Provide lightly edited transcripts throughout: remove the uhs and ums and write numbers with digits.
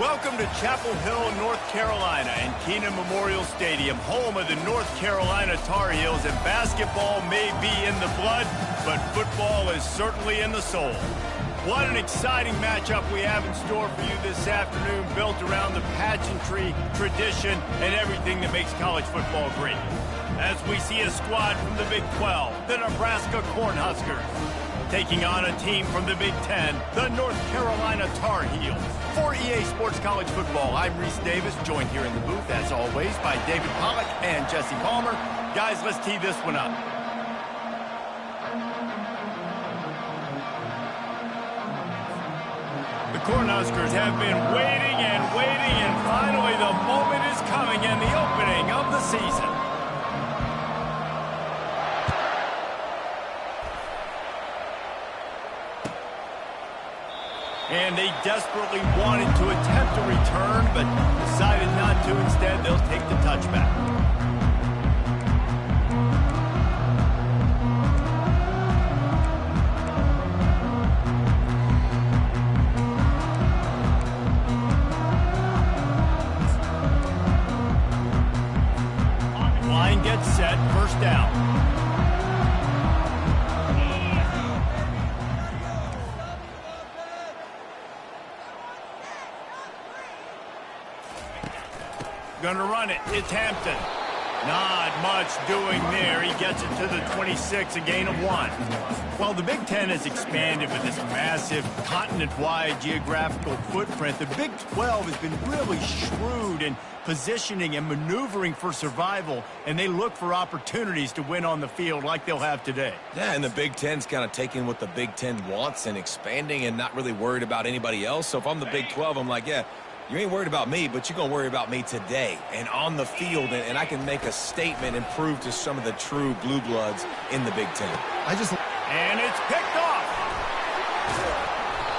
Welcome to Chapel Hill, North Carolina, and Kenan Memorial Stadium, home of the North Carolina Tar Heels. And basketball may be in the blood, but football is certainly in the soul. What an exciting matchup we have in store for you this afternoon, built around the pageantry, tradition, and everything that makes college football great. As we see a squad from the Big 12, the Nebraska Cornhuskers, taking on a team from the Big 10, the North Carolina Tar Heels. For EA Sports College Football, I'm Reese Davis, joined here in the booth, as always, by David Pollack and Jesse Palmer. Guys, let's tee this one up. The Cornhuskers have been waiting, and finally the moment is coming, and the opening of the season. And they desperately wanted to attempt a return, but decided not to. Instead, they'll take the touchback. Line gets set, first down. Going to run it. It's Hampton. Not much doing there. He gets it to the 26, a gain of 1. While the Big Ten has expanded with this massive continent-wide geographical footprint, the Big 12 has been really shrewd in positioning and maneuvering for survival, and they look for opportunities to win on the field like they'll have today. Yeah, and the Big Ten's kind of taking what the Big Ten wants and expanding and not really worried about anybody else. So if I'm the Big 12, I'm like, yeah, you ain't worried about me, but you're going to worry about me today and on the field, and I can make a statement and prove to some of the true blue bloods in the Big Ten. And it's picked off.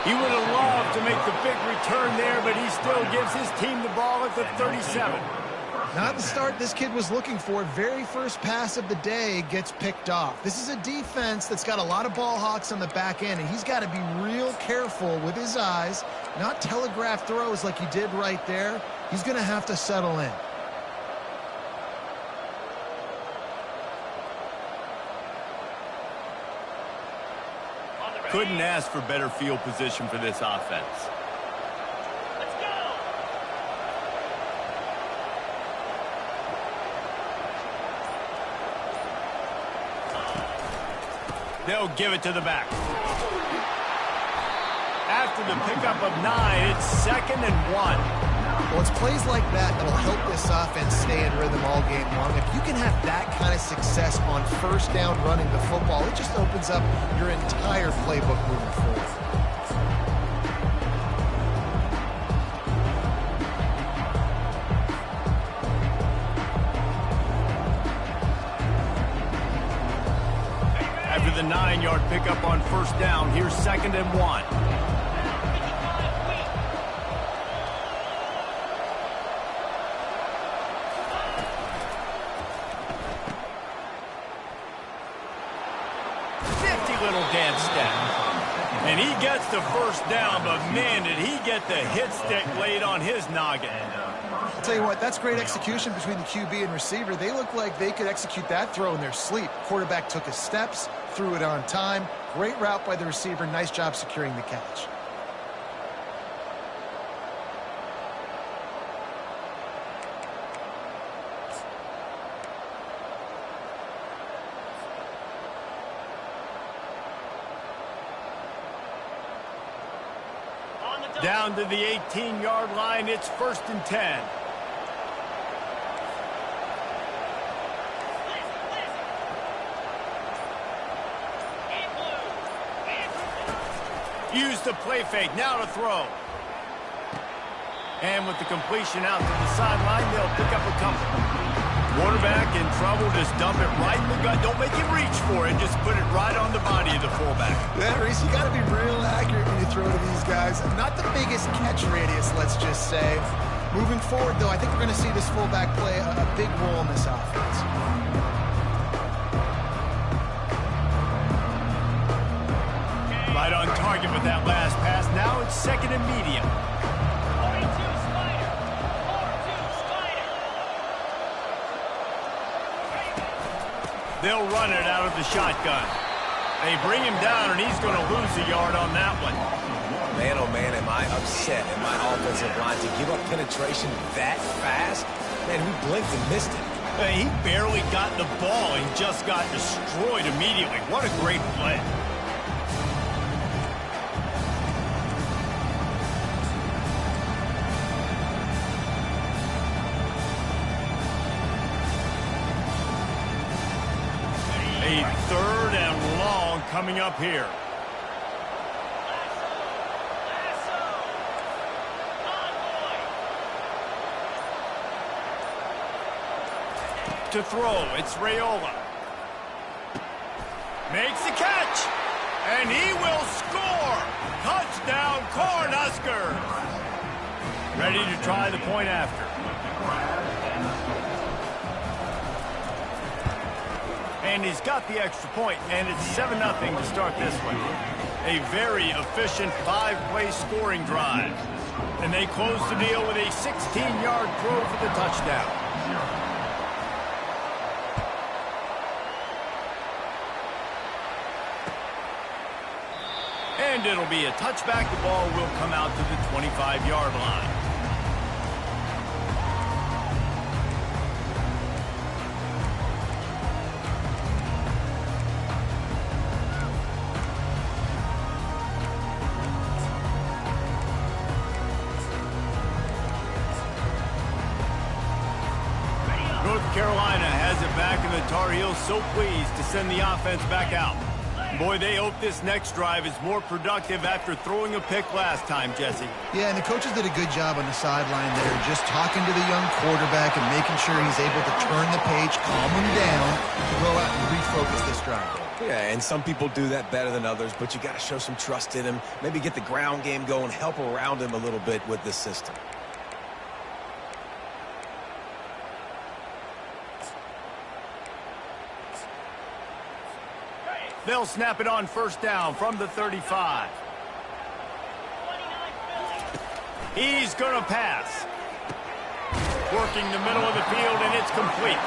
He would have loved to make the big return there, but he still gives his team the ball at the 37. Not the start this kid was looking for. Very first pass of the day gets picked off. This is a defense that's got a lot of ball hawks on the back end, and he's got to be real careful with his eyes, not telegraph throws like he did right there. He's going to have to settle in. Couldn't ask for better field position for this offense. They'll give it to the back. After the pickup of 9, it's 2nd and 1. Well, it's plays like that that'll help this offense stay in rhythm all game long. If you can have that kind of success on first down running the football, it just opens up your entire playbook moving forward. After the 9-yard pickup on first down, here's 2nd and 1. Little dance step. And he gets the first down, but man, did he get the hit stick laid on his noggin. I'll tell you what, that's great execution between the QB and receiver. They look like they could execute that throw in their sleep. Quarterback took his steps, threw it on time. Great route by the receiver. Nice job securing the catch. Down to the 18-yard line, it's 1st and 10. Use the play fake, now to throw. And with the completion out to the sideline, they'll pick up a couple. Quarterback in trouble, just dump it right in the gut. Don't make him reach for it, just put it right on the body of the fullback. Yeah, Reese, you got to be real accurate when you throw to these guys. Not the biggest catch radius, let's just say. Moving forward, though, I think we're going to see this fullback play a big role in this offense. Right on target with that last pass. Now it's 2nd and medium. They'll run it out of the shotgun. They bring him down, and he's going to lose a yard on that one. Man, oh man, am I upset at my offensive line to give up penetration that fast? Man, we blinked and missed it. He barely got the ball and just got destroyed immediately. What a great play. A 3rd and long coming up here. To throw, it's Raiola. Makes the catch, and he will score. Touchdown, Cornhuskers. Ready to try the point after. And he's got the extra point, and it's 7-0 to start this one. A very efficient 5-play scoring drive. And they close the deal with a 16-yard throw for the touchdown. And it'll be a touchback. The ball will come out to the 25-yard line. North Carolina has it back, and the Tar Heels so pleased to send the offense back out. Boy, they hope this next drive is more productive after throwing a pick last time, Jesse. Yeah, and the coaches did a good job on the sideline there, just talking to the young quarterback and making sure he's able to turn the page, calm him down, to go out and refocus this drive. Yeah, and some people do that better than others, but you got to show some trust in him, maybe get the ground game going, help around him a little bit with this system. They'll snap it on 1st down from the 35. He's going to pass. Working the middle of the field, and it's complete.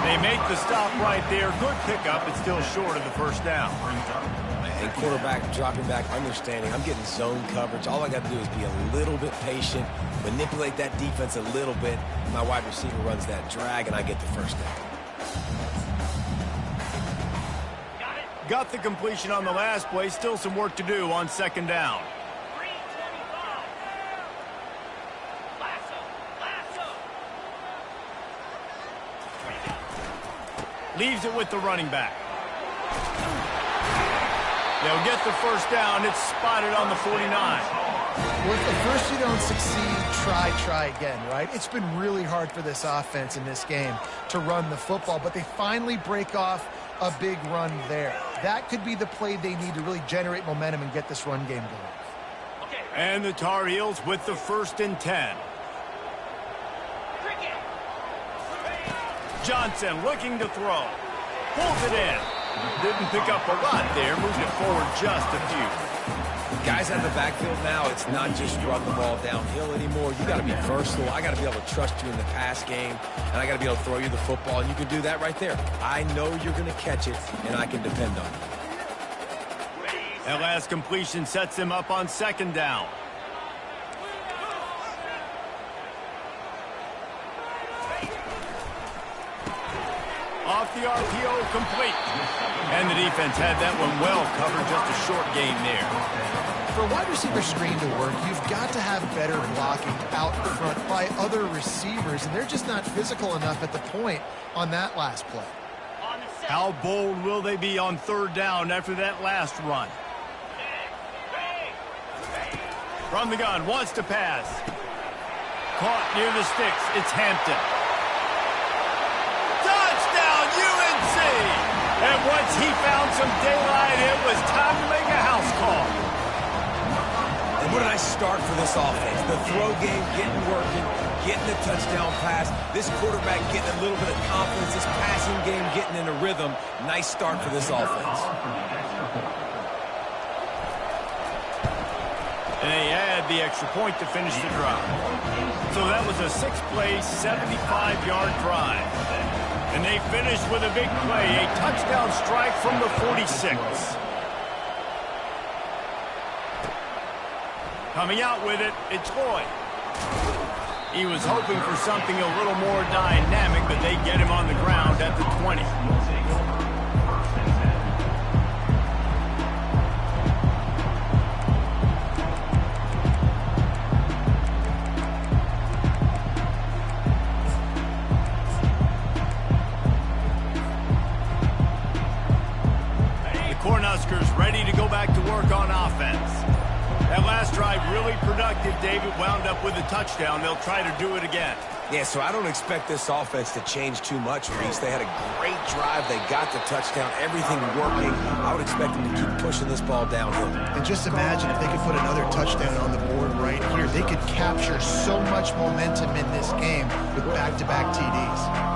They make the stop right there. Good pickup. It's still short of the 1st down. And quarterback dropping back, understanding I'm getting zone coverage. All I got to do is be a little bit patient, manipulate that defense a little bit. My wide receiver runs that drag, and I get the 1st down. Got the completion on the last play. Still some work to do on 2nd down. Leaves it with the running back. They'll get the 1st down. It's spotted on the 49. Well, if the first you don't succeed, try again, right? It's been really hard for this offense in this game to run the football, but they finally break off a big run there. That could be the play they need to really generate momentum and get this run game going. And the Tar Heels with the 1st and 10. Johnson looking to throw. Pulls it in. Didn't pick up a lot there. Moved it forward just a few. Guys out of the backfield now, it's not just run the ball downhill anymore. You got to be versatile. I got to be able to trust you in the pass game, and I got to be able to throw you the football, and you can do that right there. I know you're going to catch it, and I can depend on it. That last completion sets him up on 2nd down. Off the RPO, complete. And the defense had that one well covered, just a short gain there. For a wide receiver screen to work, you've got to have better blocking out front by other receivers, and they're just not physical enough at the point on that last play. How bold will they be on 3rd down after that last run? From the gun, wants to pass. Caught near the sticks. It's Hampton. Touchdown, UNC! And once he found some daylight, it was time to make a house call. And what did I start for this offense? The throw game getting working, getting the touchdown pass. This quarterback getting a little bit of confidence. This passing game getting in a rhythm. Nice start for this offense. And they add the extra point to finish the drive. So that was a 6-play, 75-yard drive. And they finish with a big play, a touchdown strike from the 46. Coming out with it, it's Lloyd. He was hoping for something a little more dynamic, but they get him on the ground at the 20. Huskers ready to go back to work on offense. That last drive really productive. David wound up with a touchdown. They'll try to do it again. Yeah, so I don't expect this offense to change too much, Reese. They had a great drive. They got the touchdown. Everything working. I would expect them to keep pushing this ball downhill. And just imagine if they could put another touchdown on the board right here. They could capture so much momentum in this game with back-to-back TDs.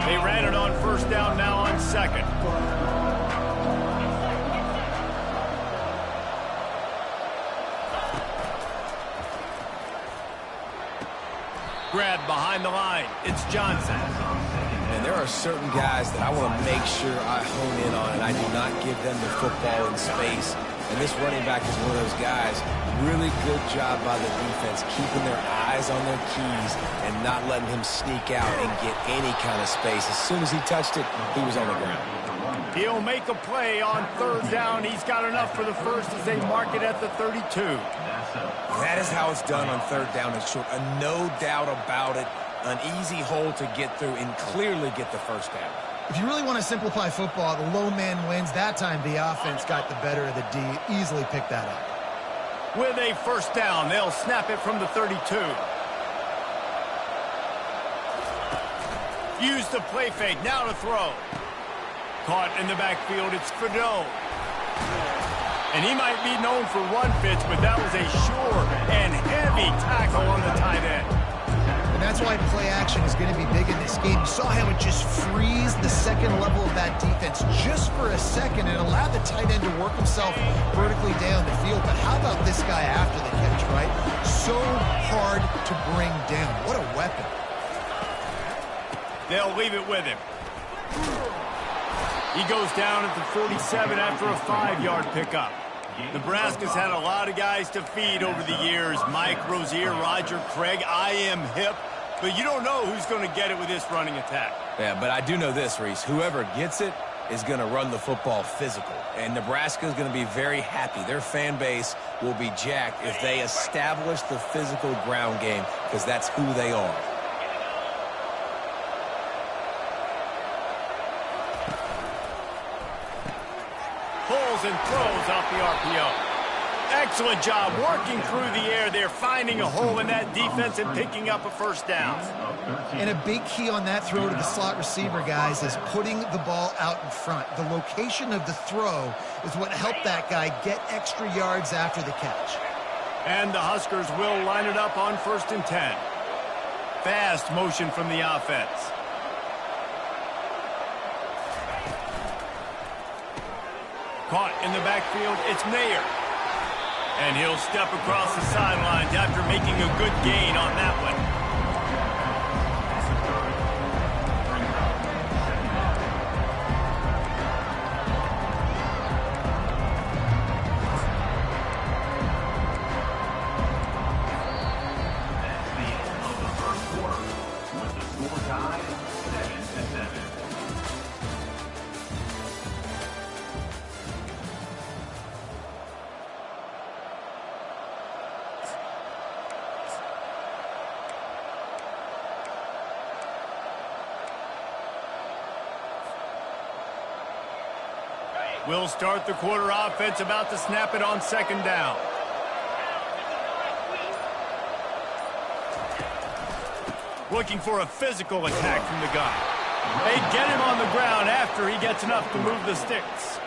They ran it on first down, now on second. Grab behind the line. It's Johnson. And there are certain guys that I want to make sure I hone in on, and I do not give them the football in space. And this running back is one of those guys. Really good job by the defense, keeping their eyes on their keys and not letting him sneak out and get any kind of space. As soon as he touched it, he was on the ground. He'll make a play on third down. He's got enough for the first as they mark it at the 32. That is how it's done on third down and short. No doubt about it. An easy hole to get through and clearly get the first down. If you really want to simplify football, the low man wins. That time the offense got the better of the D. Easily picked that up. With a first down, they'll snap it from the 32. Use the play fake, now to throw. Caught in the backfield, it's Fado. And he might be known for run fits, but that was a sure and heavy tackle on the tight end. And that's why play action is going to be big in this game. You saw how it just frees the second level of that defense just for a second and allowed the tight end to work himself vertically down the field. But how about this guy after the catch, right? So hard to bring down. What a weapon. They'll leave it with him. He goes down at the 47 after a 5-yard pickup. Nebraska's had a lot of guys to feed over the years. Mike Rozier, Roger Craig, I am hip. But you don't know who's going to get it with this running attack. Yeah, but I do know this, Reese. Whoever gets it is going to run the football physical. And Nebraska is going to be very happy. Their fan base will be jacked if they establish the physical ground game, because that's who they are. Pulls and throws off the RPO. Excellent job working through the air there, finding a hole in that defense and picking up a first down. And a big key on that throw to the slot receiver, guys, is putting the ball out in front. The location of the throw is what helped that guy get extra yards after the catch. And the Huskers will line it up on 1st and 10. Fast motion from the offense. Caught in the backfield, it's Mayer. And he'll step across the sidelines after making a good gain on that one. We'll start the quarter offense, about to snap it on 2nd down. Looking for a physical attack from the gun. They get him on the ground after he gets enough to move the sticks.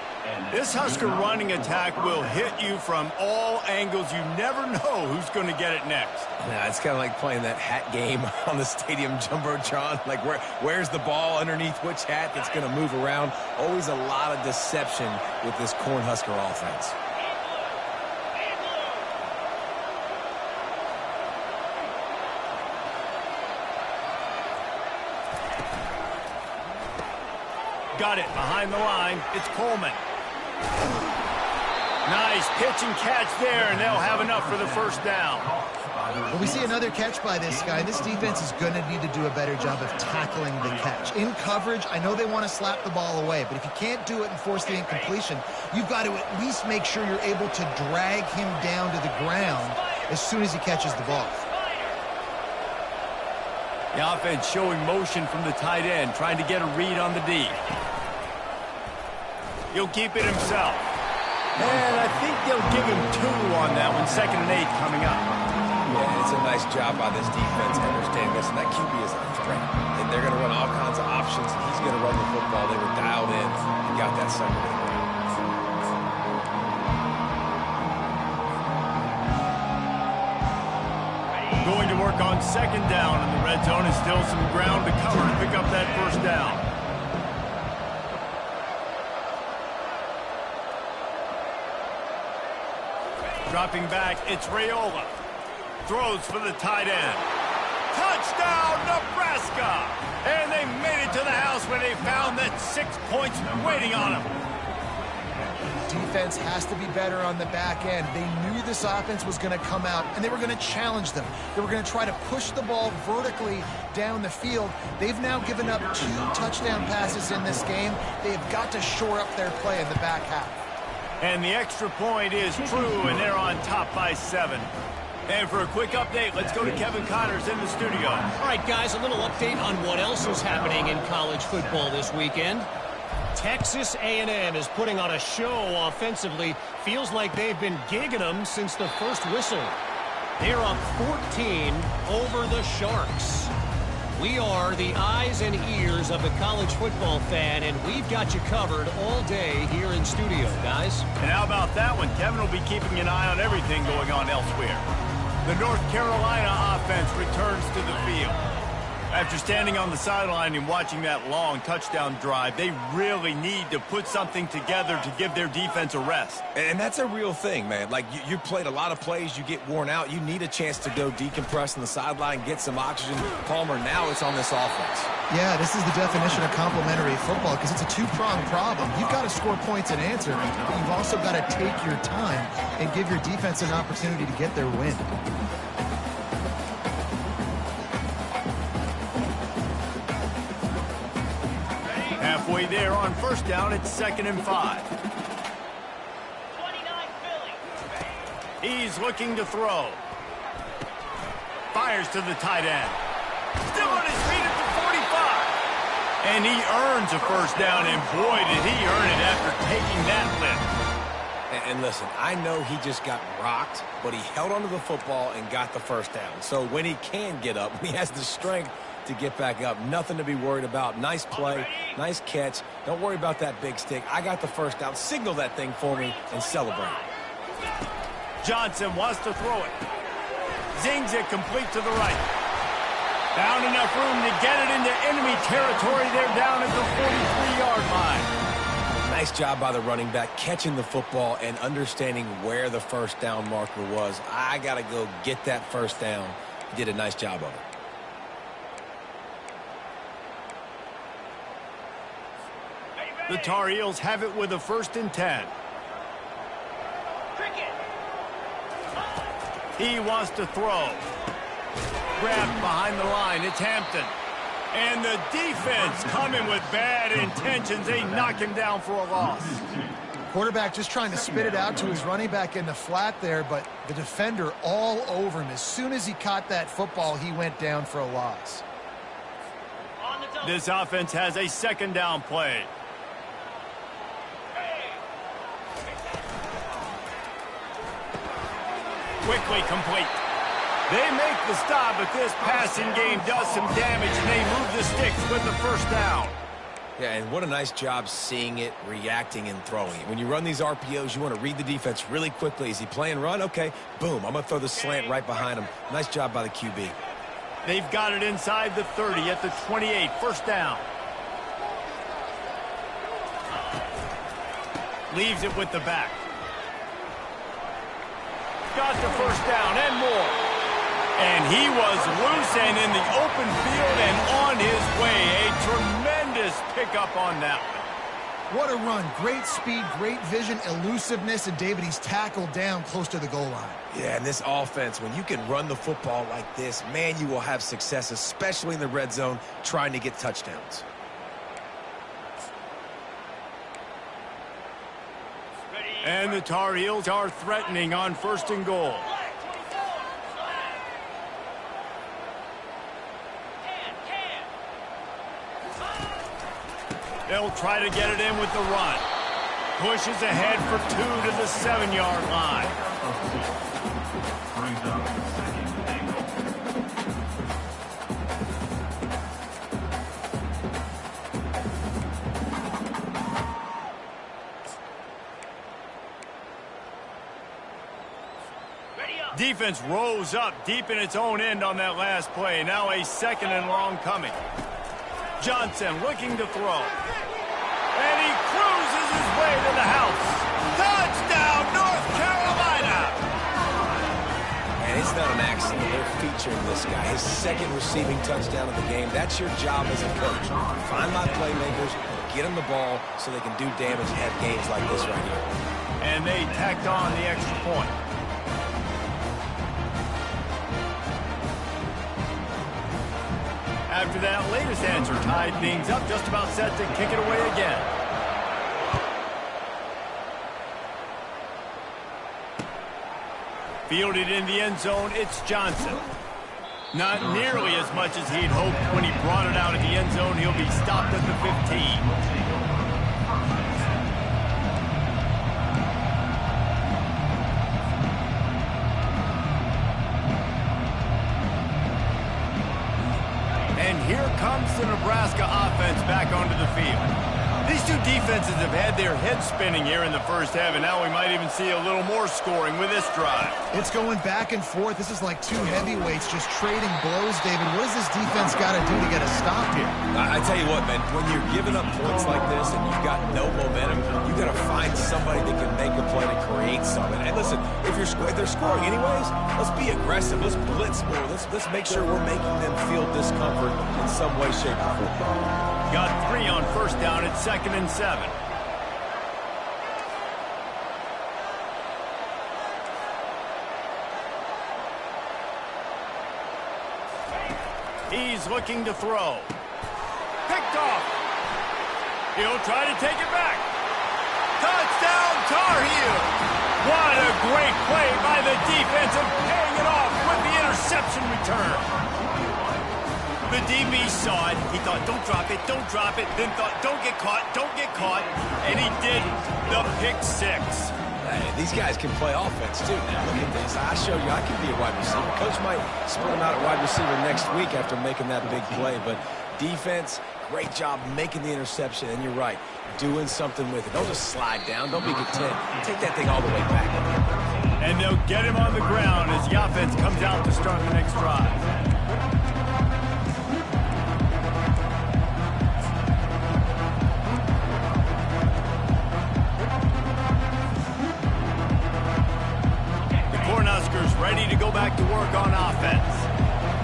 This Husker running attack will hit you from all angles. You never know who's going to get it next. Yeah, it's kind of like playing that hat game on the stadium jumbotron. Like, where's the ball underneath which hat that's going to move around? Always a lot of deception with this Cornhusker offense. got it behind the line. It's Coleman. Nice pitch and catch there, and they'll have enough for the first down. Well, we see another catch by this guy. This defense is going to need to do a better job of tackling the catch. In coverage, I know they want to slap the ball away, but if you can't do it and force the incompletion, you've got to at least make sure you're able to drag him down to the ground as soon as he catches the ball. The offense showing motion from the tight end, trying to get a read on the D. He'll keep it himself. And I think they'll give him 2 on that one. 2nd and 8 coming up. Yeah, it's a nice job by this defense. Understand this, and that QB is a threat. And they're going to run all kinds of options, and he's going to run the football. They were dialed in and got that sucker to the ground. Going to work on 2nd down, and the red zone is still some ground to cover to pick up that first down. Dropping back, it's Raiola. Throws for the tight end. Touchdown, Nebraska! And they made it to the house where they found that 6 points waiting on them. Defense has to be better on the back end. They knew this offense was going to come out, and they were going to challenge them. They were going to try to push the ball vertically down the field. They've now given up 2 touchdown passes in this game. They've got to shore up their play in the back half. And the extra point is true, and they're on top by 7. And for a quick update, let's go to Kevin Connors in the studio. All right, guys, a little update on what else is happening in college football this weekend. Texas A&M is putting on a show offensively. Feels like they've been gigging them since the first whistle. They're up 14 over the Sharks. We are the eyes and ears of the college football fan, and we've got you covered all day here in studio, guys. And how about that one? Kevin will be keeping an eye on everything going on elsewhere. The North Carolina offense returns to the field. After standing on the sideline and watching that long touchdown drive, they really need to put something together to give their defense a rest. And that's a real thing, man. Like, you played a lot of plays, you get worn out. You need a chance to go decompress on the sideline, get some oxygen. Palmer, now it's on this offense. Yeah, this is the definition of complementary football because it's a 2-pronged problem. You've got to score points and answer, but you've also got to take your time and give your defense an opportunity to get their win. Halfway there on first down, it's 2nd and 5. He's looking to throw. Fires to the tight end. Still on his feet at the 45. And he earns a first down, and boy, did he earn it after taking that lift. And listen, I know he just got rocked, but he held onto the football and got the first down. So when he can get up, when he has the strength to get back up, nothing to be worried about. Nice play, nice catch. Don't worry about that big stick. I got the first down. Signal that thing for me and celebrate. Johnson wants to throw it. Zings it complete to the right. Found enough room to get it into enemy territory. They're down at the 43-yard line. Nice job by the running back, catching the football and understanding where the first down marker was. I got to go get that first down. He did a nice job of it. The Tar Heels have it with a 1st and 10. He wants to throw. Grabbed behind the line. It's Hampton. And the defense coming with bad intentions. They knock him down for a loss. Quarterback just trying to spit it out to his running back in the flat there, but the defender all over him. As soon as he caught that football, he went down for a loss. This offense has a 2nd down play. Quickly complete. They make the stop, but this passing game does some damage, and they move the sticks with the first down. Yeah, and what a nice job seeing it, reacting, and throwing it. When you run these RPOs, you want to read the defense really quickly. Is he playing run? Okay, boom, I'm going to throw the slant right behind him. Nice job by the QB. They've got it inside the 30 at the 28, first down. Leaves it with the back. Got the first down and more. And he was loose and in the open field and on his way. A tremendous pickup on that one. What a run. Great speed, great vision, elusiveness, and David, he's tackled down close to the goal line. Yeah, and this offense, when you can run the football like this, man, you will have success, especially in the red zone, trying to get touchdowns. And the Tar Heels are threatening on 1st and goal. They'll try to get it in with the run. Pushes ahead for 2 to the 7-yard line. Defense rose up deep in its own end on that last play. Now a 2nd and long coming. Johnson looking to throw. And he cruises his way to the house. Touchdown, North Carolina! And it's not an accident. They're featuring this guy. His 2nd receiving touchdown of the game. That's your job as a coach. Find my playmakers, get them the ball so they can do damage and have games like this right here. And they tacked on the extra point. After that latest answer tied things up, just about set to kick it away again. Fielded in the end zone, it's Johnson. Not nearly as much as he'd hoped when he brought it out of the end zone. He'll be stopped at the 15. And here comes the Nebraska offense back onto the field. These two defenses have had their heads spinning here in the first half, and now we might even see a little more scoring with this drive. It's going back and forth. This is like two heavyweights just trading blows, David. What does this defense got to do to get a stop here? I tell you what, man, when you're giving up points like this and you've got no momentum, you got to find somebody that can make a play to create something. And listen, if they're scoring anyways, let's be aggressive. Let's blitz more. Let's make sure we're making them feel discomfort in some way, shape, or form. Got 3 on 1st down at 2nd and 7. He's looking to throw. Picked off. He'll try to take it back. Touchdown, Tar Heels. What a great play by the defense and paying it off with the interception return. The DB saw it. He thought, don't drop it, then thought, don't get caught, and he did the pick 6. Hey, these guys can play offense, too. Now, look at this. I show you I can be a wide receiver. Coach might split him out at wide receiver next week after making that big play, but defense, great job making the interception, and you're right, doing something with it. Don't just slide down. Don't be content. Take that thing all the way back. And they'll get him on the ground as the offense comes out to start the next drive. Huskers ready to go back to work on offense.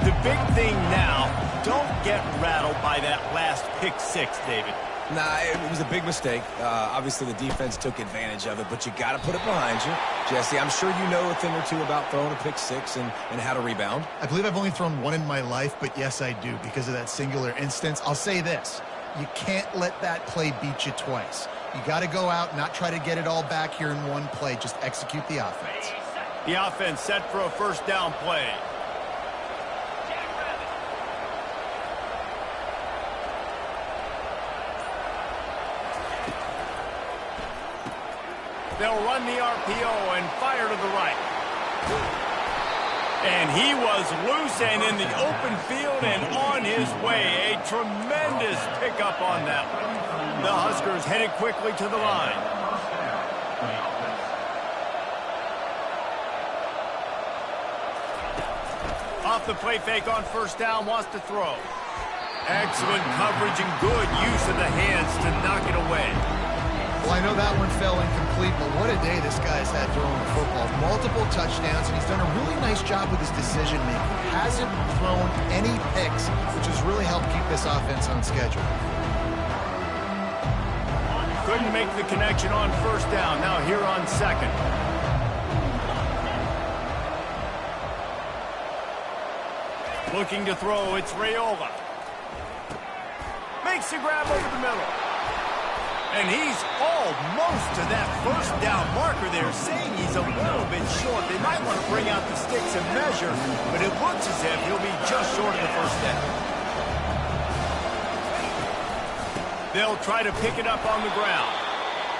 The big thing now, don't get rattled by that last pick 6, David. Nah, it was a big mistake. Obviously, the defense took advantage of it, but you got to put it behind you. Jesse, I'm sure you know a thing or two about throwing a pick 6 and how to rebound. I believe I've only thrown one in my life, but yes, I do because of that singular instance. I'll say this. You can't let that play beat you twice. You got to go out, not try to get it all back here in one play. Just execute the offense. The offense set for a 1st down play. They'll run the RPO and fire to the right. And he was loose and in the open field and on his way. A tremendous pickup on that one. The Huskers headed quickly to the line. Off the play fake on 1st down, wants to throw. Excellent coverage and good use of the hands to knock it away. Well, I know that one fell incomplete, but what a day this guy's had throwing the football. Multiple touchdowns, and he's done a really nice job with his decision-making. Hasn't thrown any picks, which has really helped keep this offense on schedule. couldn't make the connection on first down. Now here on second. Looking to throw, it's Raiola. Makes the grab over the middle. And he's almost to that first down marker there, saying he's a little bit short. They might want to bring out the sticks and measure, but it looks as if he'll be just short of the first down. They'll try to pick it up on the ground.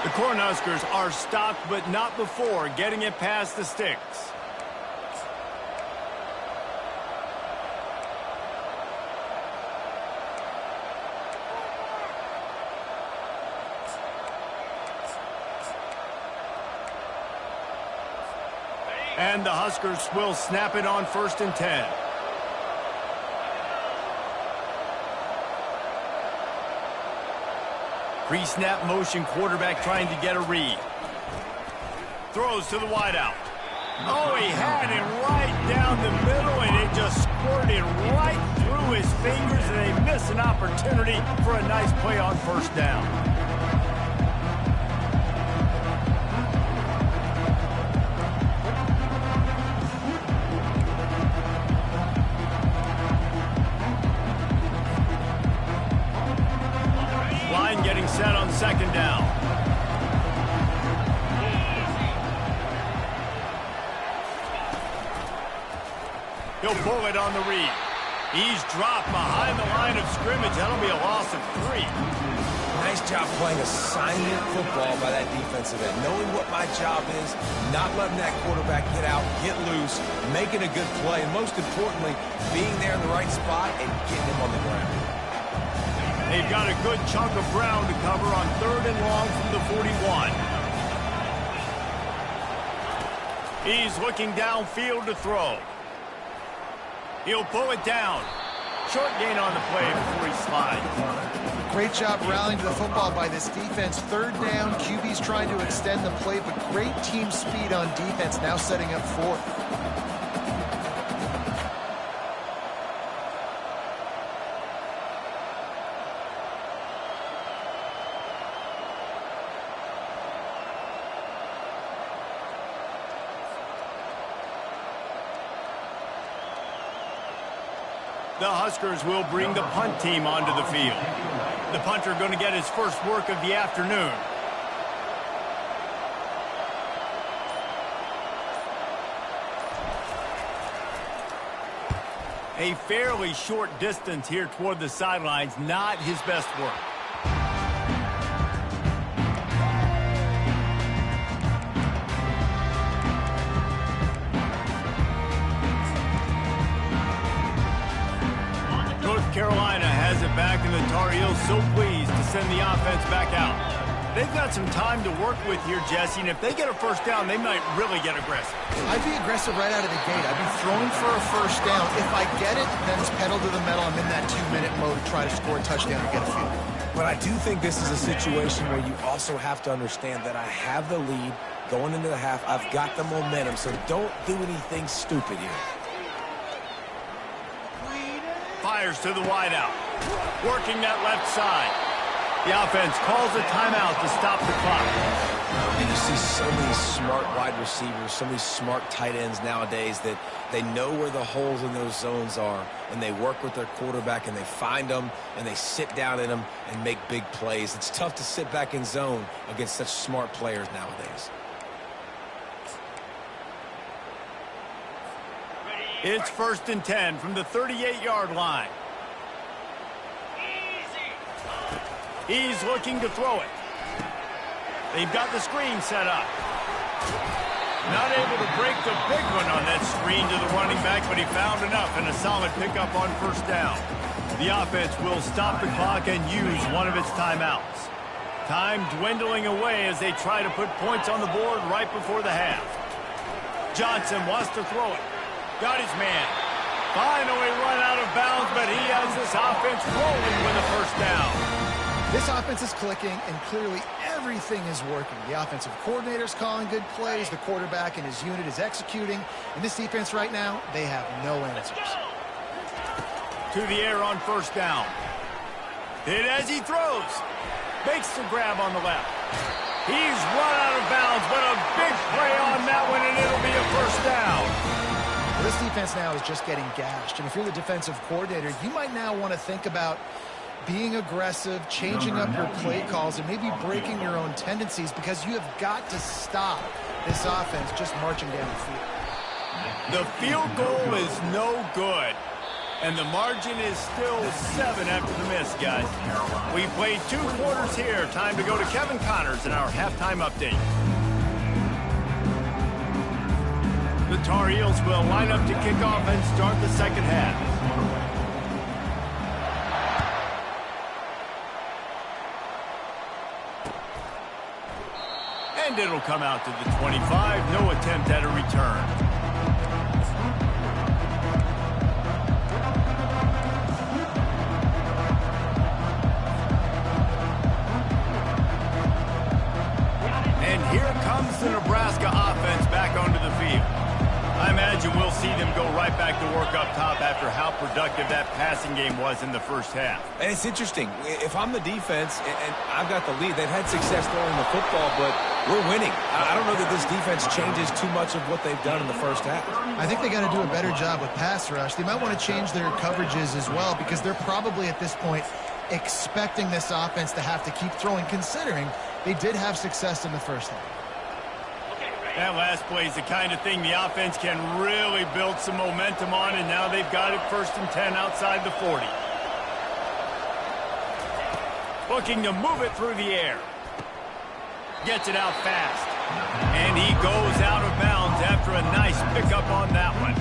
The Cornhuskers are stopped, but not before getting it past the sticks. And the Huskers will snap it on 1st and 10. Pre-snap motion, quarterback trying to get a read. Throws to the wideout. Oh, he had it right down the middle, and it just squirted right through his fingers, and they miss an opportunity for a nice play on first down. Getting set on second down. He'll pull it on the read. He's dropped behind the line of scrimmage. That'll be a loss of 3. Nice job playing assignment football by that defensive end. Knowing what my job is, not letting that quarterback get out, get loose, making a good play, and most importantly, being there in the right spot and getting him on the ground. They've got a good chunk of ground to cover on 3rd and long from the 41. He's looking downfield to throw. He'll pull it down. Short gain on the play before he slides. Great job rallying to the football by this defense. 3rd down, QB's trying to extend the play, but great team speed on defense, now setting up 4th. The Huskers will bring the punt team onto the field. The punter going to get his first work of the afternoon. A fairly short distance here toward the sidelines, not his best work. Carolina has it back, and the Tar Heels so pleased to send the offense back out. They've got some time to work with here, Jesse, and if they get a first down, they might really get aggressive. I'd be aggressive right out of the gate. I'd be throwing for a first down. If I get it, then it's pedal to the metal. I'm in that 2-minute mode to try to score a touchdown and get a field. But I do think this is a situation where you also have to understand that I have the lead going into the half. I've got the momentum, so don't do anything stupid here. Fires to the wideout. Working that left side. The offense calls a timeout to stop the clock. And you see so many smart wide receivers, so many smart tight ends nowadays that they know where the holes in those zones are, and they work with their quarterback, and they find them, and they sit down in them and make big plays. It's tough to sit back in zone against such smart players nowadays. It's 1st and 10 from the 38-yard line. He's looking to throw it. They've got the screen set up. Not able to break the big one on that screen to the running back, but he found enough and a solid pickup on first down. The offense will stop the clock and use one of its timeouts. Time dwindling away as they try to put points on the board right before the half. Johnson wants to throw it. Got his man. Finally run out of bounds, but he has this offense rolling with a first down. This offense is clicking, and clearly everything is working. The offensive coordinator's calling good plays. The quarterback and his unit is executing. And this defense right now, they have no answers. To the air on first down. Hit as he throws. Makes the grab on the left. He's run out of bounds, but a big play on that one, and it'll be a first down. Well, this defense now is just getting gashed, and if you're the defensive coordinator, you might now want to think about being aggressive, changing up your play calls, and maybe breaking your own tendencies, because you have got to stop this offense just marching down the field. The field goal is no good. And the margin is still 7 after the miss, guys. We played 2 quarters here. Time to go to Kevin Connors in our halftime update. The Tar Heels will line up to kick off and start the second half. And it'll come out to the 25. No attempt at a return. Here comes the Nebraska offense back onto the field. I imagine we'll see them go right back to work up top after how productive that passing game was in the first half. And it's interesting. If I'm the defense and I've got the lead, they've had success throwing the football, but we're winning. I don't know that this defense changes too much of what they've done in the first half. I think they got to do a better job with pass rush. They might want to change their coverages as well, because they're probably at this point expecting this offense to have to keep throwing, considering they did have success in the first half. That last play is the kind of thing the offense can really build some momentum on, and now they've got it 1st and 10 outside the 40. Looking to move it through the air. Gets it out fast. And he goes out of bounds after a nice pickup on that one.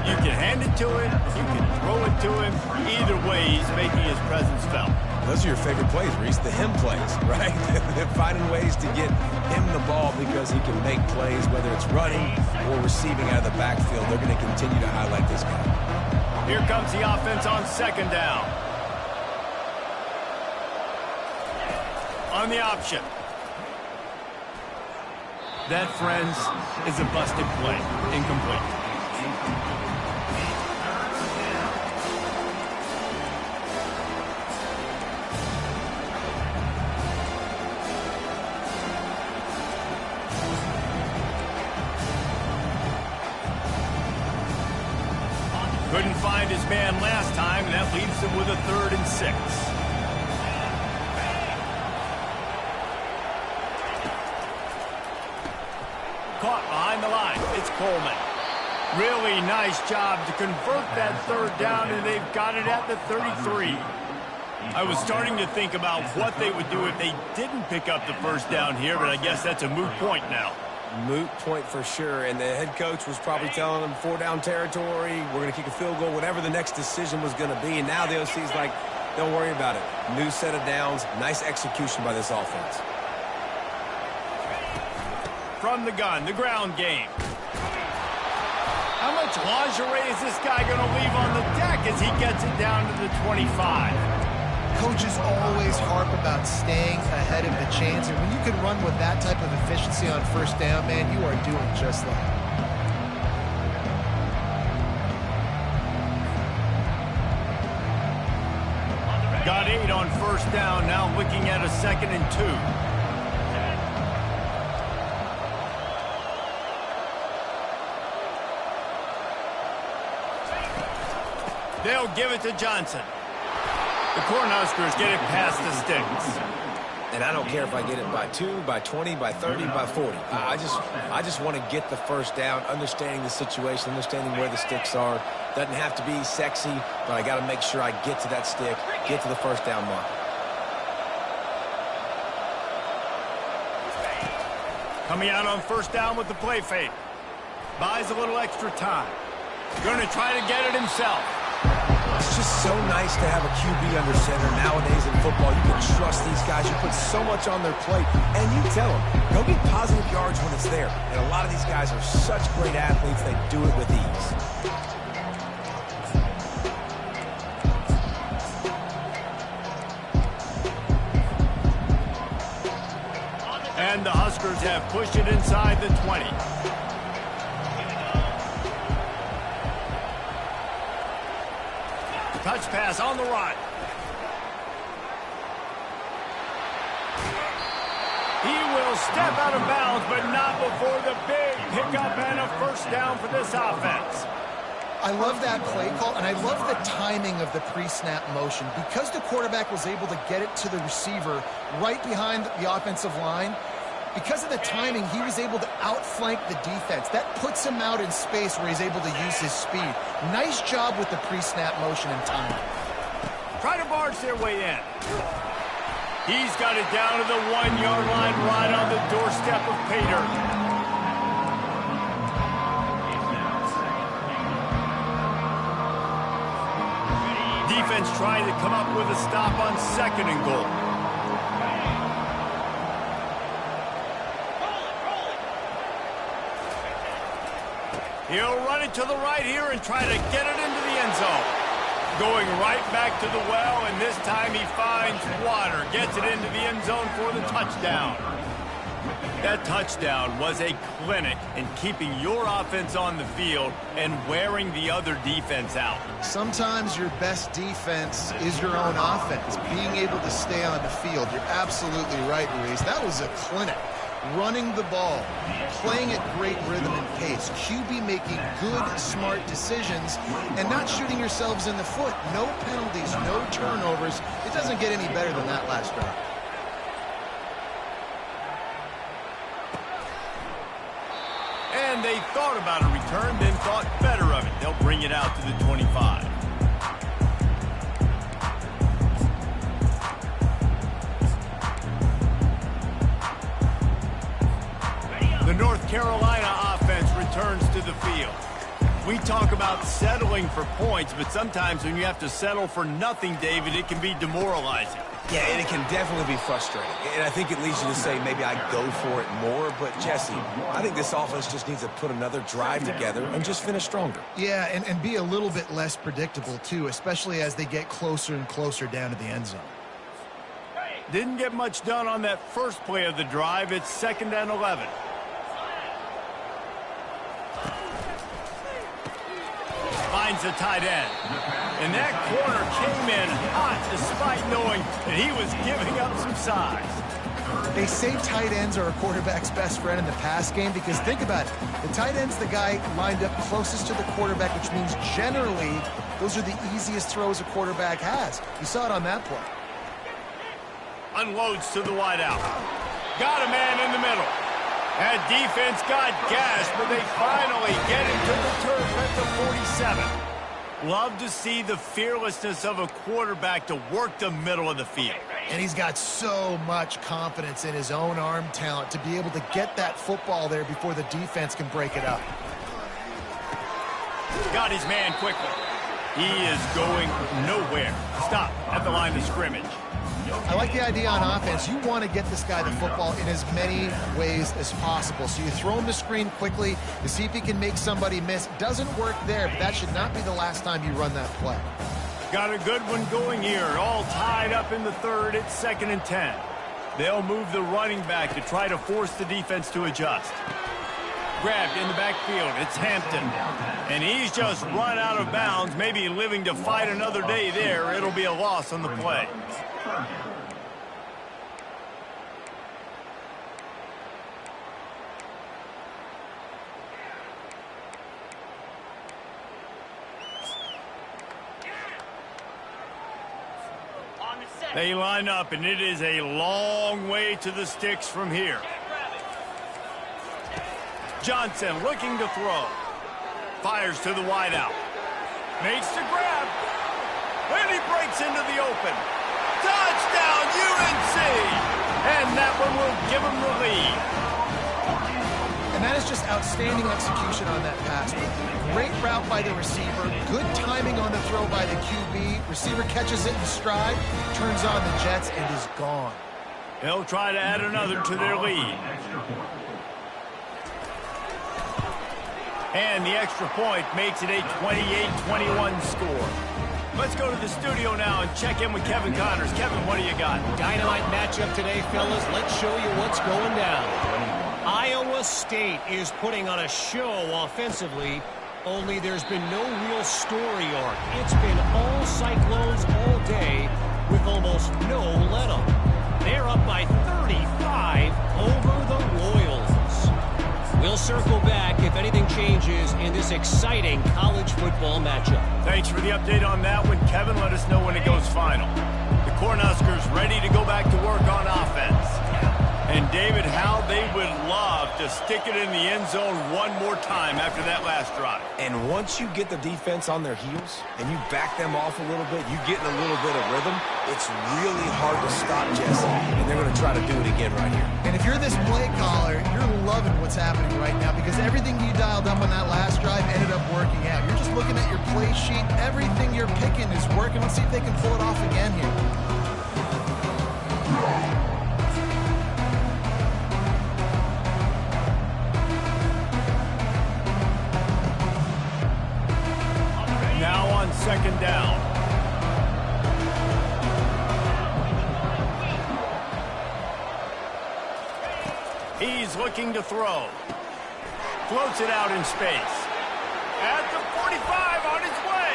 You can hand it to him, you can throw it to him. Either way, he's making his presence felt. Those are your favorite plays, Reese, the him plays, right? They're finding ways to get him the ball because he can make plays, whether it's running or receiving out of the backfield. They're going to continue to highlight this guy. Here comes the offense on 2nd down. On the option. That, friends, is a busted play. Incomplete. Couldn't find his man last time, and that leaves him with a 3rd and 6. Caught behind the line. It's Coleman. Really nice job to convert that 3rd down, and they've got it at the 33. I was starting to think about what they would do if they didn't pick up the 1st down here, but I guess that's a moot point now. Moot point for sure, and the head coach was probably telling them 4-down territory, we're going to kick a field goal, whatever the next decision was going to be, and now the OC's like, don't worry about it. New set of downs, nice execution by this offense. From the gun, the ground game. How much lingerie is this guy going to leave on the deck as he gets it down to the 25? Coaches always harp about staying ahead of the chains, and when you can run with that type of efficiency on 1st down, man, you are doing just that. Got 8 on 1st down, now looking at a 2nd and 2. They'll give it to Johnson. The Cornhuskers get it past the sticks. And I don't care if I get it by 2, by 20, by 30, by 40. I just want to get the 1st down, understanding the situation, understanding where the sticks are. Doesn't have to be sexy, but I got to make sure I get to that stick, get to the 1st down mark. Coming out on 1st down with the play fake. Buys a little extra time. Going to try to get it himself. It's just so nice to have a QB under center nowadays in football. You can trust these guys. You put so much on their plate, and you tell them, go get positive yards when it's there. And a lot of these guys are such great athletes, they do it with ease. And the Huskers have pushed it inside the 20. Touch pass on the run. He'll step out of bounds, but not before the big pickup and a first down for this offense. I love that play call, and I love the timing of the pre-snap motion. Because the quarterback was able to get it to the receiver right behind the offensive line, because of the timing, he was able to outflank the defense. That puts him out in space where he's able to use his speed. Nice job with the pre-snap motion and timing. Try to barge their way in. He's got it down to the 1-yard line right on the doorstep of Pater. Defense trying to come up with a stop on 2nd and goal. He'll run it to the right here and try to get it into the end zone. Going right back to the well, and this time he finds water. Gets it into the end zone for the touchdown. That touchdown was a clinic in keeping your offense on the field and wearing the other defense out. Sometimes your best defense is your own offense, being able to stay on the field. You're absolutely right, Luis. That was a clinic. Running the ball, playing at great rhythm and pace, QB making good, smart decisions, and not shooting yourselves in the foot. No penalties, no turnovers. It doesn't get any better than that last drive. And they thought about a return, then thought better of it. They'll bring it out to the 25. The North Carolina offense returns to the field. We talk about settling for points, but sometimes when you have to settle for nothing, David, it can be demoralizing. Yeah, and it can definitely be frustrating. And I think it leads you to say maybe I go for it more. But, Jesse, I think this offense just needs to put another drive together and just finish stronger. Yeah, and be a little bit less predictable, too, especially as they get closer and closer down to the end zone. Didn't get much done on that first play of the drive. It's 2nd and 11. Finds the tight end. And that corner came in hot despite knowing that he was giving up some size. They say tight ends are a quarterback's best friend in the pass game because think about it. The tight end's the guy lined up closest to the quarterback, which means generally those are the easiest throws a quarterback has. You saw it on that play. Unloads to the wideout. Got a man in the middle. That defense got gashed, but they finally get him to the turf at the 47. Love to see the fearlessness of a quarterback to work the middle of the field. And he's got so much confidence in his own arm talent to be able to get that football there before the defense can break it up. Got his man quickly. He is going nowhere. Stop at the line of scrimmage. I like the idea on offense. You want to get this guy the football in as many ways as possible. So you throw him the screen quickly to see if he can make somebody miss. Doesn't work there, but that should not be the last time you run that play. Got a good one going here. All tied up in the 3rd. It's 2nd and 10. They'll move the running back to try to force the defense to adjust. Grabbed in the backfield. It's Hampton. And he's just run out of bounds, maybe living to fight another day there. It'll be a loss on the play. They line up, and it is a long way to the sticks from here. Johnson looking to throw. Fires to the wideout. Makes the grab. And he breaks into the open. Touchdown, UNC! And that one will give him the lead. And that is just outstanding execution on that pass. Great route by the receiver. Good timing on the throw by the QB. Receiver catches it in stride, turns on the Jets, and is gone. They'll try to add another to their lead. And the extra point makes it a 28-21 score. Let's go to the studio now and check in with Kevin Connors. Kevin, what do you got? Dynamite matchup today, fellas. Let's show you what's going down. Iowa State is putting on a show offensively, only there's been no real story arc. It's been all Cyclones all day with almost no let-up. They're up by 35 over the this exciting college football matchup. Thanks for the update on that one, Kevin. Let us know when it goes final. The Cornhuskers ready to go back to work on offense. And David, how they would love to stick it in the end zone one more time after that last drive. And once you get the defense on their heels and you back them off a little bit, you get in a little bit of rhythm, it's really hard to stop Jesse. And they're going to try to do it again right here. And if you're this play caller, you're loving what's happening right now because everything you dialed up on that last drive ended up working out. You're just looking at your play sheet. Everything you're picking is working. Let's see if they can pull it off again here. Now on second down. He's looking to throw. Floats it out in space. At the 45 on his way.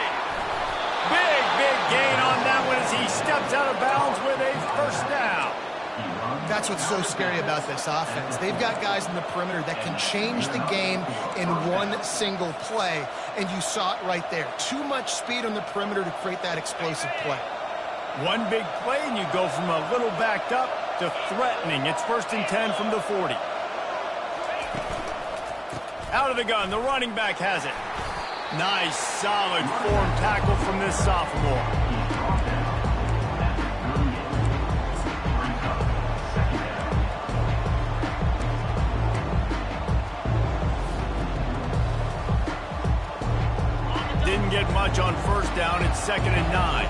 Big gain on that one as he steps out of bounds with a first down. That's what's so scary about this offense. They've got guys in the perimeter that can change the game in one single play, and you saw it right there. Too much speed on the perimeter to create that explosive play. One big play, and you go from a little backed up to threatening. It's 1st and 10 from the 40. Out of the gun, the running back has it. Nice, solid form tackle from this sophomore. Didn't get much on first down. It's 2nd and 9.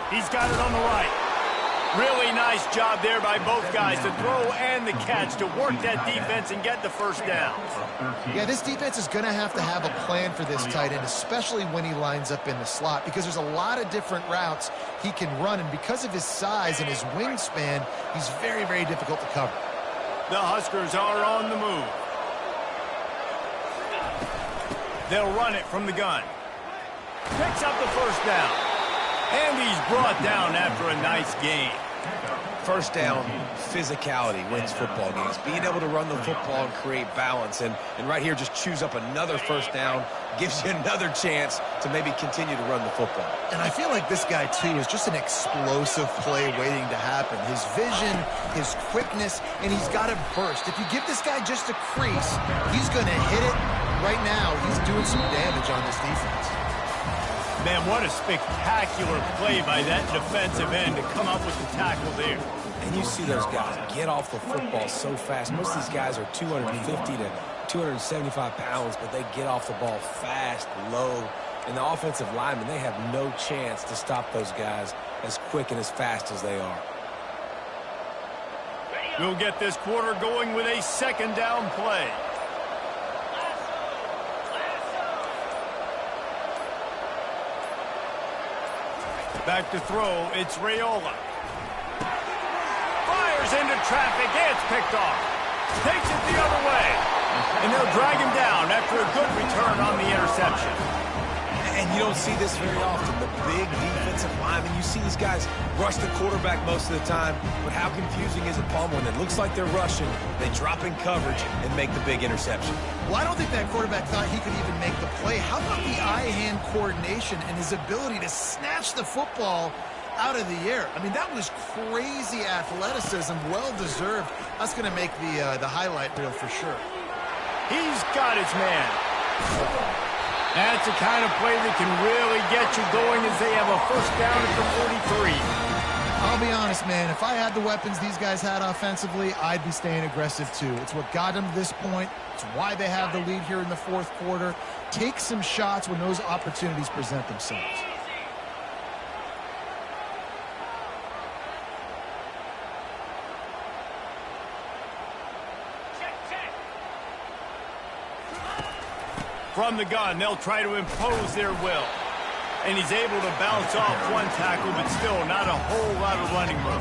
He's got it on the right. Really nice job there by both guys, the throw and the catch, to work that defense and get the first down. Yeah, this defense is going to have a plan for this tight end, especially when he lines up in the slot, because there's a lot of different routes he can run, and because of his size and his wingspan, he's very difficult to cover. The Huskers are on the move. They'll run it from the gun. Picks up the first down. And he's brought down after a nice gain. First down, physicality wins football games. Being able to run the football and create balance. And right here, just choose up another first down. Gives you another chance to maybe continue to run the football. And I feel like this guy, too, is just an explosive play waiting to happen. His vision, his quickness, and he's got a burst. If you give this guy just a crease, he's going to hit it. Right now, he's doing some damage on this defense. Man, what a spectacular play by that defensive end to come up with the tackle there. And you see those guys get off the football so fast. Most of these guys are 250 to 275 pounds, but they get off the ball fast, low. And the offensive linemen, they have no chance to stop those guys as quick and as fast as they are. We'll get this quarter going with a 2nd down play. Back to throw, it's Raiola. Fires into traffic, it's picked off. Takes it the other way. And they'll drag him down after a good return on the interception. And you don't see this very often. The big defensive linemen, you see these guys rush the quarterback most of the time, but how confusing is it, Paul, when it looks like they're rushing, they drop in coverage and make the big interception? Well, I don't think that quarterback thought he could even make the play. How about the eye-hand coordination and his ability to snatch the football out of the air? I mean, that was crazy athleticism, well-deserved. That's going to make the highlight reel for sure. He's got his man. That's the kind of play that can really get you going as they have a first down at the 43. I'll be honest, man. If I had the weapons these guys had offensively, I'd be staying aggressive too. It's what got them to this point. It's why they have the lead here in the fourth quarter. Take some shots when those opportunities present themselves. From the gun, they'll try to impose their will. And he's able to bounce off one tackle, but still not a whole lot of running room.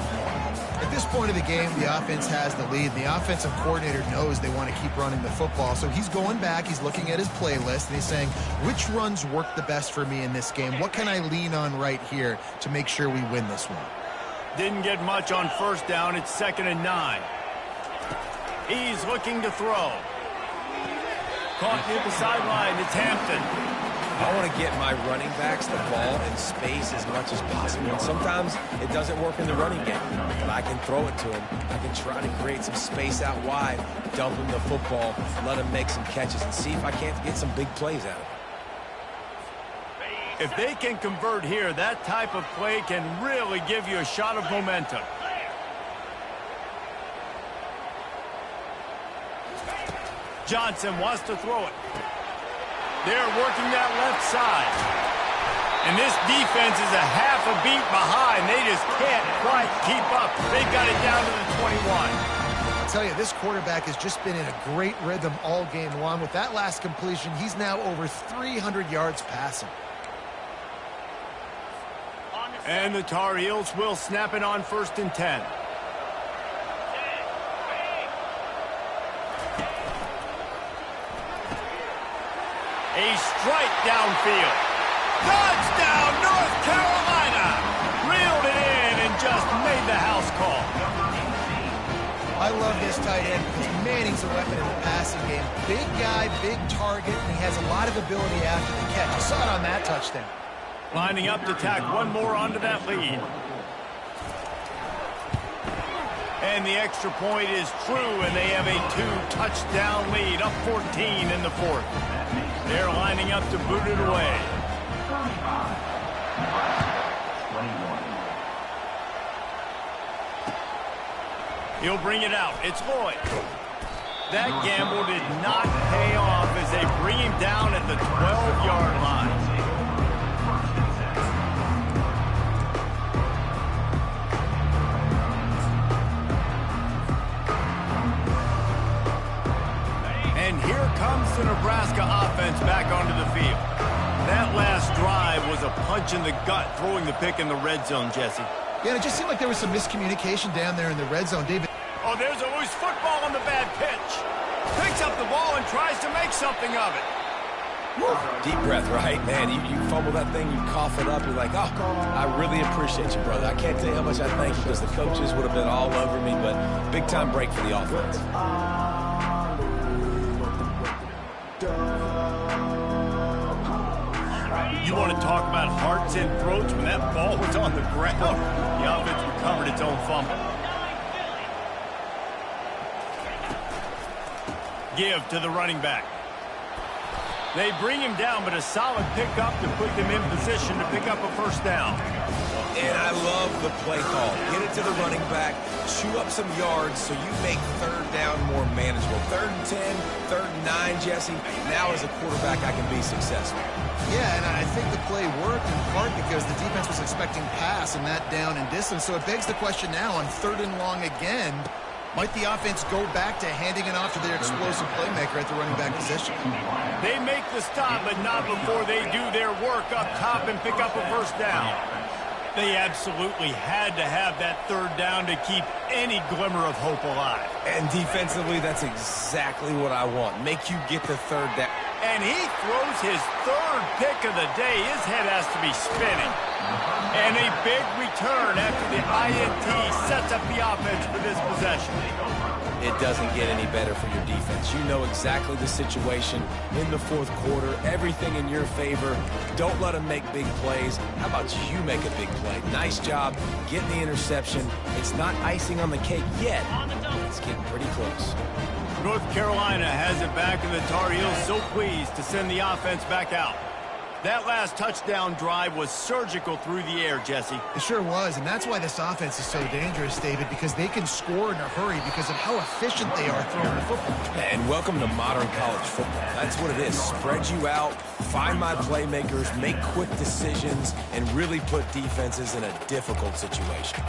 At this point of the game, the offense has the lead. The offensive coordinator knows they want to keep running the football. So he's going back, he's looking at his playlist, and he's saying, which runs work the best for me in this game? What can I lean on right here to make sure we win this one? Didn't get much on first down. It's 2nd and 9. He's looking to throw. Caught near the sideline. It's Hampton. I want to get my running backs the ball in space as much as possible. And sometimes it doesn't work in the running game, but I can throw it to him. I can try to create some space out wide, dump him the football, let him make some catches, and see if I can't get some big plays out of him. If they can convert here, that type of play can really give you a shot of momentum. Johnson wants to throw it. They're working that left side. And this defense is a half a beat behind. They just can't quite keep up. They've got it down to the 21. I'll tell you, this quarterback has just been in a great rhythm all game long. With that last completion, he's now over 300 yards passing. And the Tar Heels will snap it on 1st and 10. A strike downfield. Touchdown, North Carolina! Reeled it in and just made the house call. I love this tight end because, man, he's a weapon in the passing game. Big guy, big target, and he has a lot of ability after the catch. You saw it on that touchdown. Lining up to tack one more onto that lead. And the extra point is true, and they have a 2-touchdown lead, up 14 in the 4th. They're lining up to boot it away. He'll bring it out. It's Lloyd. That gamble did not pay off as they bring him down at the 12-yard line. And here comes the Nebraska offense back onto the field. That last drive was a punch in the gut, throwing the pick in the red zone, Jesse. Yeah, it just seemed like there was some miscommunication down there in the red zone, David. Oh, there's a loose football on the bad pitch. Picks up the ball and tries to make something of it. Woo. Deep breath, right? Man, you fumble that thing, you cough it up, you're like, oh, I really appreciate you, brother. I can't tell you how much I thank you because the coaches would have been all over me, but big-time break for the offense. You want to talk about hearts and throats when that ball was on the ground. The offense recovered its own fumble. Give to the running back. They bring him down, but a solid pickup to put them in position to pick up a 1st down. And I love the play call. Get it to the running back, chew up some yards so you make 3rd down more manageable. 3rd and 10, 3rd and 9, Jesse. Now as a quarterback, I can be successful. Yeah, and I think the play worked in part because the defense was expecting pass and that down and distance. So it begs the question now on 3rd and long again, might the offense go back to handing it off to their explosive playmaker at the running back position? They make the stop, but not before they do their work up top and pick up a 1st down. They absolutely had to have that 3rd down to keep any glimmer of hope alive. And defensively, that's exactly what I want. Make you get the 3rd down. And he throws his 3rd pick of the day. His head has to be spinning. And a big return after the INT sets up the offense for this possession. It doesn't get any better for your defense. You know exactly the situation in the 4th quarter. Everything in your favor. Don't let them make big plays. How about you make a big play? Nice job getting the interception. It's not icing on the cake yet. It's getting pretty close. North Carolina has it back, and the Tar Heels so pleased to send the offense back out. That last touchdown drive was surgical through the air, Jesse. It sure was, and that's why this offense is so dangerous, David, because they can score in a hurry because of how efficient they are throwing the football. And welcome to modern college football. That's what it is. Spread you out, find my playmakers, make quick decisions, and really put defenses in a difficult situation.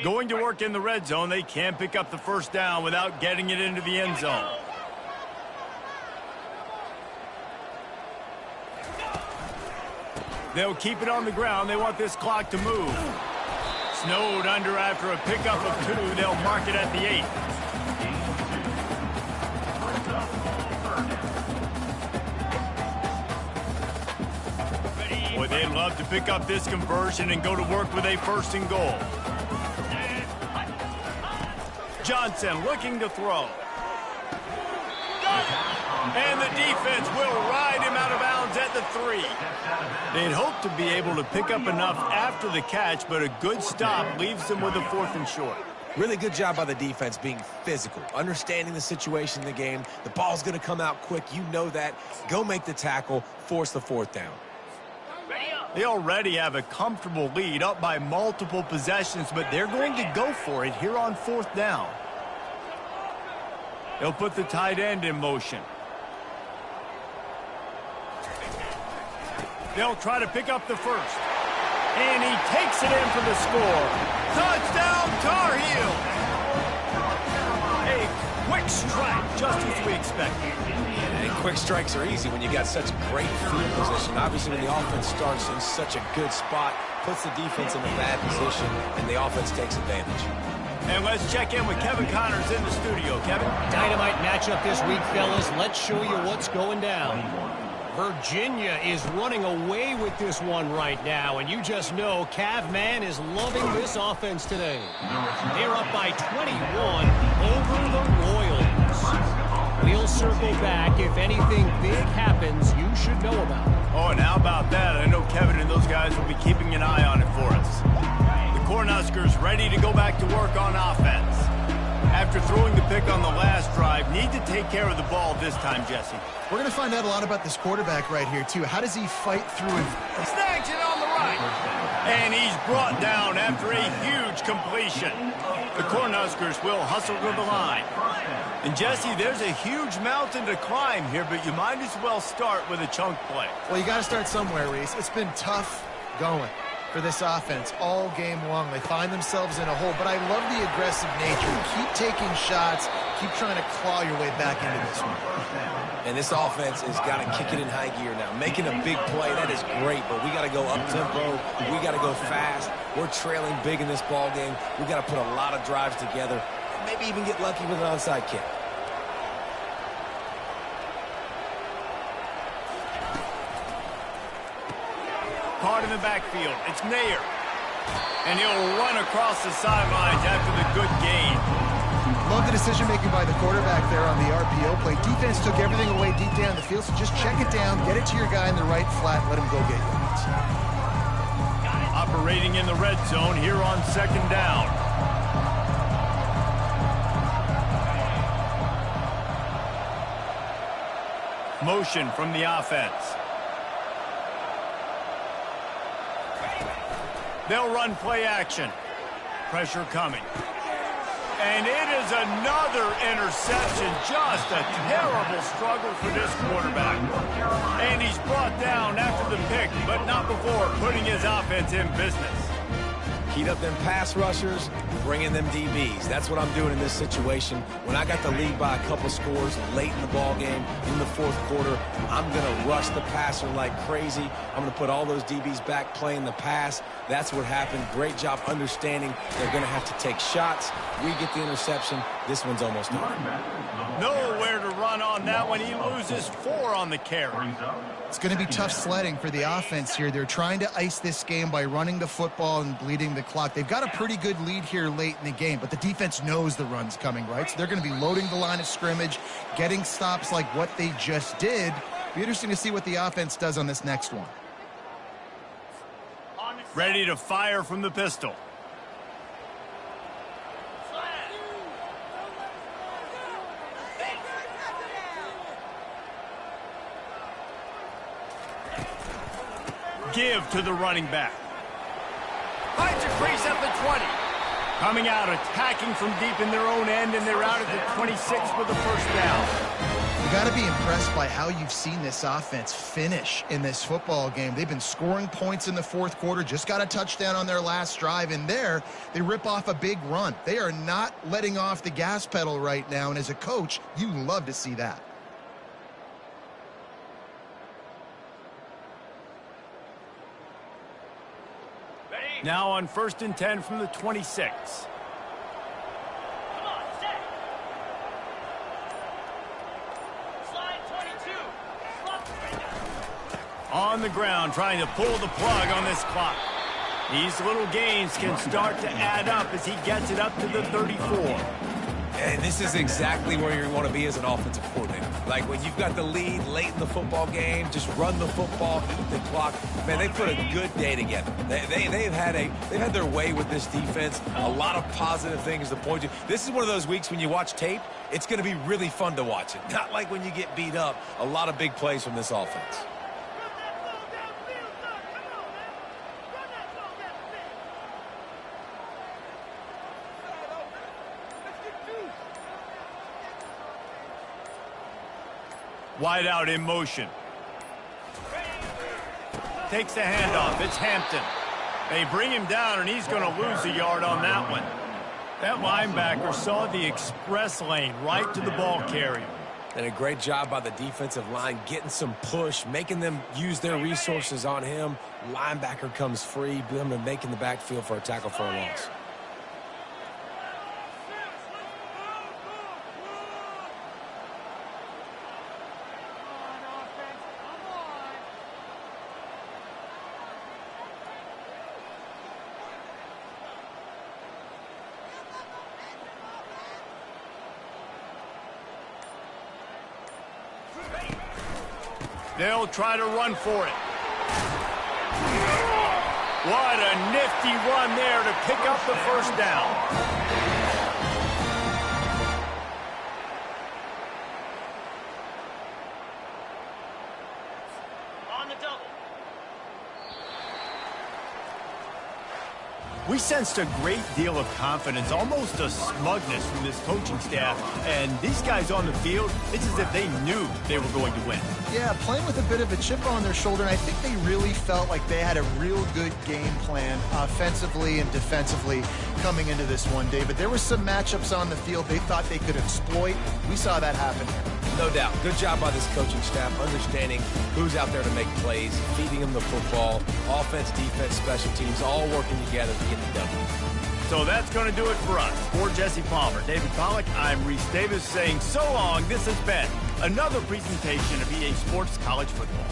Going to work in the red zone, they can't pick up the 1st down without getting it into the end zone. They'll keep it on the ground. They want this clock to move. Snowed under after a pickup of 2. They'll mark it at the 8. Boy, they'd love to pick up this conversion and go to work with a 1st and goal. Johnson looking to throw. And the defense will ride him out of bounds at the 3. They'd hope to be able to pick up enough after the catch, but a good stop leaves them with a 4th and short. Really good job by the defense being physical, understanding the situation in the game. The ball's going to come out quick. You know that. Go make the tackle, force the 4th down. They already have a comfortable lead up by multiple possessions, but they're going to go for it here on 4th down. They'll put the tight end in motion. They'll try to pick up the 1st. And he takes it in for the score. Touchdown, Tar Heels! A quick strike, just as we expected. And quick strikes are easy when you got such great field position. Obviously, when the offense starts in such a good spot, puts the defense in a bad position, and the offense takes advantage. And let's check in with Kevin Connors in the studio. Kevin? Dynamite matchup this week, fellas. Let's show you what's going down. Virginia is running away with this one right now, and you just know Cav Man is loving this offense today. They're up by 21 over the Royals. We'll circle back if anything big happens you should know about. Oh, and how about that? I know Kevin and those guys will be keeping an eye on it for us. The Cornhuskers ready to go back to work on offense. After throwing the pick on the last drive, need to take care of the ball this time, Jesse. We're going to find out a lot about this quarterback right here, too. How does he fight through it? Snags it on the right. And he's brought down after a huge completion. The Cornhuskers will hustle to the line. And, Jesse, there's a huge mountain to climb here, but you might as well start with a chunk play. Well, you got to start somewhere, Reese. It's been tough going for this offense all game long. They find themselves in a hole, but I love the aggressive nature. Keep taking shots. Keep trying to claw your way back into this one. And this offense has got to kick it in high gear now. Making a big play, that is great, but we got to go up-tempo. We got to go fast. We're trailing big in this ball game. We got to put a lot of drives together, and maybe even get lucky with an onside kick. Caught in the backfield. It's Nair. And he'll run across the sidelines after the good gain. Love the decision-making by the quarterback there on the RPO play. Defense took everything away deep down the field, so just check it down, get it to your guy in the right flat, let him go get yards. Operating in the red zone here on 2nd down. Motion from the offense. They'll run play action. Pressure coming. And it is another interception. Just a terrible struggle for this quarterback. And he's brought down after the pick, but not before putting his offense in business. Heat up them pass rushers, bring in them DBs. That's what I'm doing in this situation. When I got the lead by a couple scores late in the ball game, in the 4th quarter, I'm going to rush the passer like crazy. I'm going to put all those DBs back playing the pass. That's what happened. Great job understanding they're going to have to take shots. We get the interception. This one's almost over. Nowhere to run on that one. He loses 4 on the carry. It's going to be tough sledding for the offense here. They're trying to ice this game by running the football and bleeding the clock. They've got a pretty good lead here late in the game, but the defense knows the run's coming, right? So they're going to be loading the line of scrimmage, getting stops like what they just did. Be interesting to see what the offense does on this next one. Ready to fire from the pistol. Give to the running back. Finds a crease at the 20. Coming out, attacking from deep in their own end, and they're out at the 26 with the 1st down. You got to be impressed by how you've seen this offense finish in this football game. They've been scoring points in the 4th quarter, just got a touchdown on their last drive, and there they rip off a big run. They are not letting off the gas pedal right now, and as a coach, you love to see that. Now on 1st and 10 from the 26. On the ground, trying to pull the plug on this clock. These little gains can start to add up as he gets it up to the 34. And this is exactly where you want to be as an offensive coordinator. Like when you've got the lead late in the football game, just run the football, eat the clock. Man, they put a good day together. They've had their way with this defense. A lot of positive things to point to. This is one of those weeks when you watch tape, it's going to be really fun to watch it. Not like when you get beat up. A lot of big plays from this offense. Wide out in motion. Takes the handoff. It's Hampton. They bring him down, and he's going to lose a yard on that one. That linebacker saw the express lane right to the ball carrier. And a great job by the defensive line getting some push, making them use their resources on him. Linebacker comes free, them making the backfield for a tackle for a loss. They'll try to run for it. What a nifty run there to pick up the first down. On the double. We sensed a great deal of confidence, almost a smugness from this coaching staff. And these guys on the field, it's as if they knew they were going to win. Yeah, playing with a bit of a chip on their shoulder, and I think they really felt like they had a real good game plan offensively and defensively coming into this one, David. There were some matchups on the field they thought they could exploit. We saw that happen here. No doubt. Good job by this coaching staff, understanding who's out there to make plays, feeding them the football, offense, defense, special teams, all working together to get the W. So that's going to do it for us. For Jesse Palmer, David Pollack, I'm Reese Davis saying so long. This has been another presentation of EA Sports College Football.